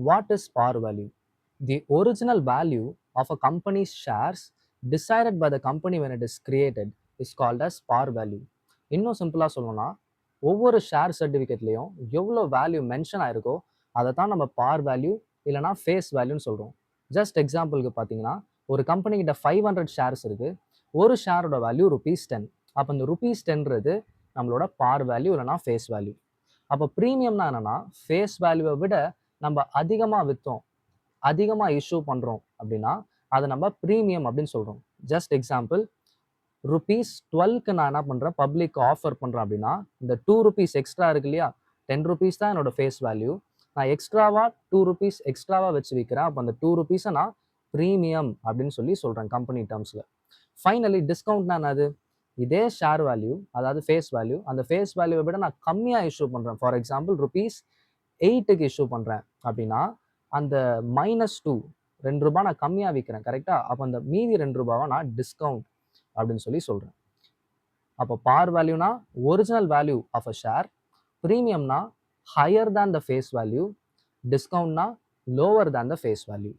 What is par value? The original value of a company's shares decided by the company when it is created is called as par value. இன்னும் சிம்பிளாக சொல்லணும்னா ஒவ்வொரு share சர்டிஃபிகேட்லேயும் எவ்வளோ value mention ஆயிருக்கோ அதை தான் நம்ம பார் value இல்லைனா face வேல்யூன்னு சொல்கிறோம். ஜஸ்ட் எக்ஸாம்பிளுக்கு பார்த்தீங்கன்னா ஒரு கம்பெனிக்கிட்ட 500 ஷேர்ஸ் இருக்குது, ஒரு ஷேரோட வேல்யூ ₹10. அப்போ இந்த ₹10ன்றது நம்மளோட பார் வேல்யூ இல்லைனா ஃபேஸ் வேல்யூ. அப்போ ப்ரீமியம்னா என்னன்னா ஃபேஸ் வேல்யூவை விட நம்ம அதிகமாக விற்றோம், அதிகமாக இஷ்யூ பண்ணுறோம் அப்படின்னா அதை நம்ம ப்ரீமியம் அப்படின்னு சொல்கிறோம். ஜஸ்ட் எக்ஸாம்பிள், ₹12க்கு நான் என்ன பண்ணுறேன், பப்ளிக் ஆஃபர் பண்ணுறேன் அப்படின்னா இந்த ₹2 எக்ஸ்ட்ரா இருக்கு இல்லையா, ₹10 தான் என்னோட ஃபேஸ் வேல்யூ. நான் எக்ஸ்ட்ராவாக ₹2 எக்ஸ்ட்ராவாக வச்சு விற்கிறேன். அப்போ அந்த ₹2 நான் ப்ரீமியம் அப்படின்னு சொல்லி சொல்கிறேன் கம்பெனி டேர்ம்ஸில். ஃபைனலி டிஸ்கவுண்ட்னா என்னது, இதே ஷேர் வேல்யூ அதாவது ஃபேஸ் வேல்யூ, அந்த ஃபேஸ் வேல்யூவை விட நான் கம்மியாக இஷ்யூ பண்ணுறேன். ஃபார் எக்ஸாம்பிள் ₹8க்கு இஷ்யூ பண்ணுறேன் அப்படின்னா அந்த -2 ₹2 நான் கம்மியாக விற்கிறேன், கரெக்டாக? அப்போ அந்த மீதி ₹2 நான் டிஸ்கவுண்ட் அப்படின்னு சொல்லி சொல்கிறேன். அப்போ பார் வேல்யூனா original value of a share, ப்ரீமியம்னா higher than the face value, டிஸ்கவுண்ட்னா lower than the face value.